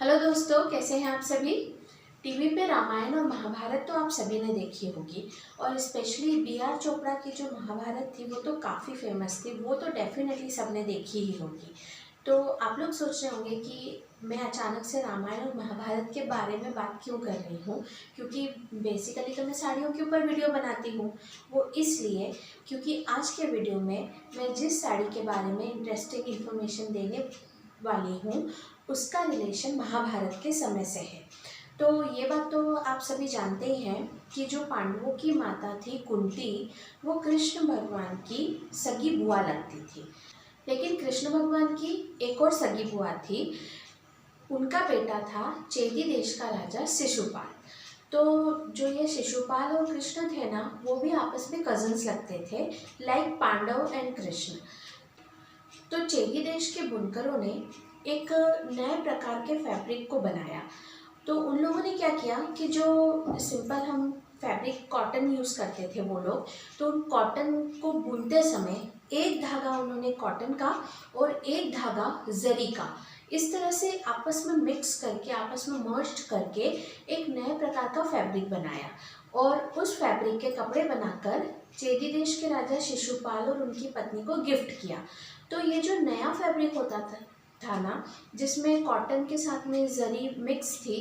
Hello दोस्तों, कैसे हैं आप सभी। टीवी पे रामायण और महाभारत तो आप सभी ने देखी होगी और स्पेशली बी.आर. चोपड़ा की जो महाभारत थी वो तो काफ़ी फेमस थी। वो तो डेफिनेटली सबने देखी ही होगी। तो आप लोग सोच रहे होंगे कि मैं अचानक से रामायण और महाभारत के बारे में बात क्यों कर रही हूँ, क्योंकि बेसिकली तो मैं साड़ियों के ऊपर वीडियो बनाती हूँ। वो इसलिए क्योंकि आज के वीडियो में मैं जिस साड़ी के बारे में इंटरेस्टिंग इन्फॉर्मेशन देने वाली हूँ उसका रिलेशन महाभारत के समय से है। तो ये बात तो आप सभी जानते ही हैं कि जो पांडवों की माता थी कुंती, वो कृष्ण भगवान की सगी बुआ लगती थी। लेकिन कृष्ण भगवान की एक और सगी बुआ थी, उनका बेटा था चेदी देश का राजा शिशुपाल। तो जो ये शिशुपाल और कृष्ण थे ना, वो भी आपस में कजन्स लगते थे, लाइक पांडव एंड कृष्ण। तो चेदी देश के बुनकरों ने एक नए प्रकार के फैब्रिक को बनाया। तो उन लोगों ने क्या किया कि जो सिंपल हम फैब्रिक कॉटन यूज़ करते थे वो लोग, तो कॉटन को बुनते समय एक धागा उन्होंने कॉटन का और एक धागा जरी का इस तरह से आपस में मिक्स करके, आपस में मर्ज करके एक नए प्रकार का फैब्रिक बनाया और उस फैब्रिक के कपड़े बनाकर चेदी देश के राजा शिशुपाल और उनकी पत्नी को गिफ्ट किया। तो ये जो नया फैब्रिक होता था ना, जिसमें कॉटन के साथ में जरी मिक्स थी,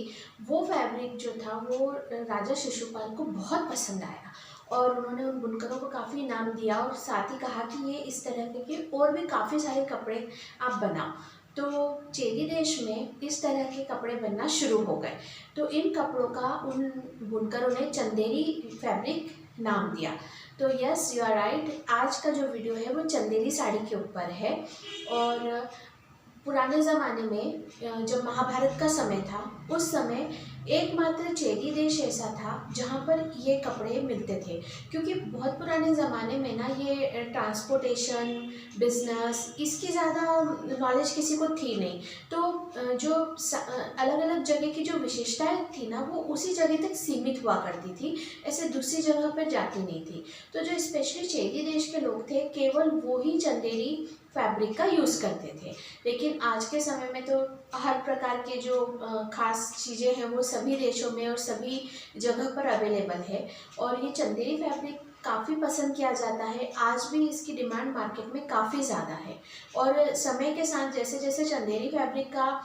वो फैब्रिक जो था वो राजा शिशुपाल को बहुत पसंद आया और उन्होंने उन बुनकरों को काफ़ी इनाम दिया और साथ ही कहा कि ये इस तरह के और भी काफ़ी सारे कपड़े आप बनाओ। तो चेदी देश में इस तरह के कपड़े बनना शुरू हो गए। तो इन कपड़ों का उन बुनकरों ने चंदेरी फैब्रिक नाम दिया। तो यस, यू आर राइट, आज का जो वीडियो है वो चंदेरी साड़ी के ऊपर है। और पुराने ज़माने में जब महाभारत का समय था, उस समय एकमात्र चेदी देश ऐसा था जहाँ पर ये कपड़े मिलते थे, क्योंकि बहुत पुराने ज़माने में ना ये ट्रांसपोर्टेशन, बिजनेस, इसकी ज़्यादा नॉलेज किसी को थी नहीं। तो जो अलग अलग जगह की जो विशेषताएं थी ना, वो उसी जगह तक सीमित हुआ करती थी, ऐसे दूसरी जगह पर जाती नहीं थी। तो जो स्पेशली चेदी देश के लोग थे, केवल वो ही चंदेरी फैब्रिक का यूज़ करते थे। लेकिन आज के समय में तो हर प्रकार के जो खास चीज़ें हैं वो सभी देशों में और सभी जगह पर अवेलेबल है और ये चंदेरी फैब्रिक काफ़ी पसंद किया जाता है। आज भी इसकी डिमांड मार्केट में काफ़ी ज़्यादा है और समय के साथ जैसे जैसे चंदेरी फैब्रिक का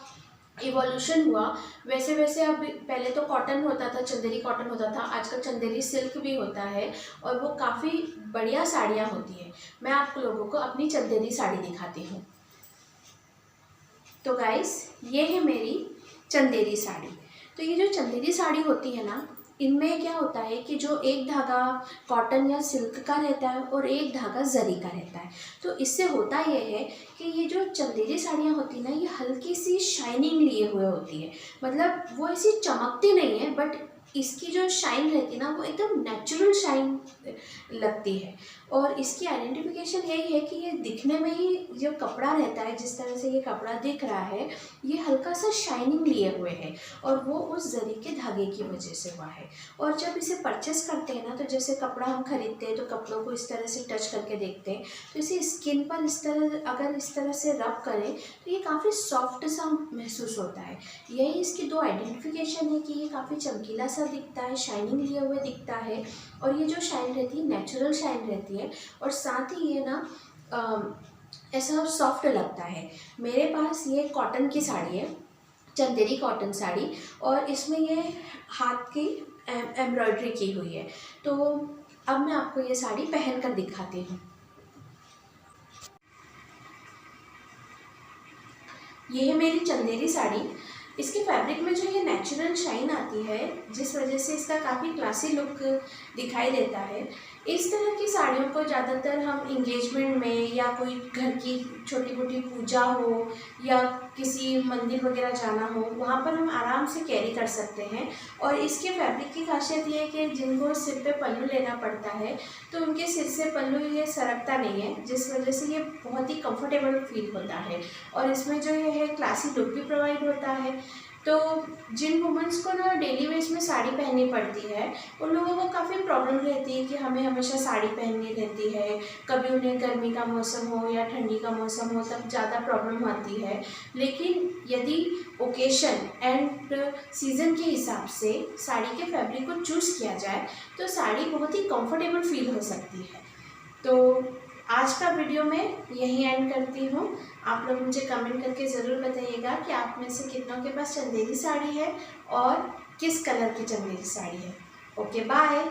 इवोल्यूशन हुआ, वैसे वैसे अब पहले तो कॉटन होता था, चंदेरी कॉटन होता था, आजकल चंदेरी सिल्क भी होता है और वो काफ़ी बढ़िया साड़ियाँ होती हैं। मैं आप लोगों को अपनी चंदेरी साड़ी दिखाती हूँ। तो गाइस, ये है मेरी चंदेरी साड़ी। तो ये जो चंदेरी साड़ी होती है ना, इनमें क्या होता है कि जो एक धागा कॉटन या सिल्क का रहता है और एक धागा जरी का रहता है। तो इससे होता ये है कि ये जो चंदेरी साड़ियाँ होती हैं ना, ये हल्की सी शाइनिंग लिए हुए होती है। मतलब वो ऐसी चमकती नहीं है, बट इसकी जो शाइन रहती है ना, वो एकदम नेचुरल शाइन लगती है। और इसकी आइडेंटिफिकेशन यही है कि ये दिखने में ही जो कपड़ा रहता है, जिस तरह से ये कपड़ा दिख रहा है, ये हल्का सा शाइनिंग लिए हुए है और वो उस जरी के धागे की वजह से हुआ है। और जब इसे परचेस करते हैं ना, तो जैसे कपड़ा हम खरीदते हैं तो कपड़ों को इस तरह से टच करके देखते हैं, तो इसे स्किन पर इस तरह अगर इस तरह से रब करें तो ये काफ़ी सॉफ्ट सा महसूस होता है। यही इसकी दो आइडेंटिफिकेशन है कि ये काफ़ी चमकीला सा दिखता है, शाइनिंग लिए हुए दिखता है और ये जो शाइन रहती है नेचुरल शाइन रहती है और साथ ही ये ना ऐसा सॉफ्ट लगता है। मेरे पास ये कॉटन की साड़ी है, चंदेरी कॉटन साड़ी, और इसमें ये हाथ की एम्ब्रॉयडरी की हुई है। तो अब मैं आपको ये साड़ी पहन कर दिखाती हूँ। ये है मेरी चंदेरी साड़ी। इसके फैब्रिक में जो ये नेचुरल शाइन आती है, जिस वजह से इसका काफ़ी क्लासी लुक दिखाई देता है। इस तरह की साड़ियों को ज़्यादातर हम इंगेजमेंट में या कोई घर की छोटी मोटी पूजा हो या किसी मंदिर वगैरह जाना हो, वहाँ पर हम आराम से कैरी कर सकते हैं। और इसके फैब्रिक की खासियत ये है कि जिनको सिर पे पल्लू लेना पड़ता है, तो उनके सिर से पल्लू ये सरकता नहीं है, जिस वजह से ये बहुत ही कंफर्टेबल फील होता है। और इसमें जो ये है क्लासी लुक भी प्रोवाइड होता है। तो जिन वुमेंस को ना डेली वेज में साड़ी पहननी पड़ती है, उन लोगों को काफ़ी प्रॉब्लम रहती है कि हमें हमेशा साड़ी पहननी रहती है। कभी उन्हें गर्मी का मौसम हो या ठंडी का मौसम हो तब ज़्यादा प्रॉब्लम आती है। लेकिन यदि ओकेशन एंड सीज़न के हिसाब से साड़ी के फैब्रिक को चूज़ किया जाए तो साड़ी बहुत ही कंफर्टेबल फील हो सकती है। तो आज का वीडियो मैं यहीं एंड करती हूँ। आप लोग मुझे कमेंट करके ज़रूर बताइएगा कि आप में से कितनों के पास चंदेरी साड़ी है और किस कलर की चंदेरी साड़ी है। Okay, bye.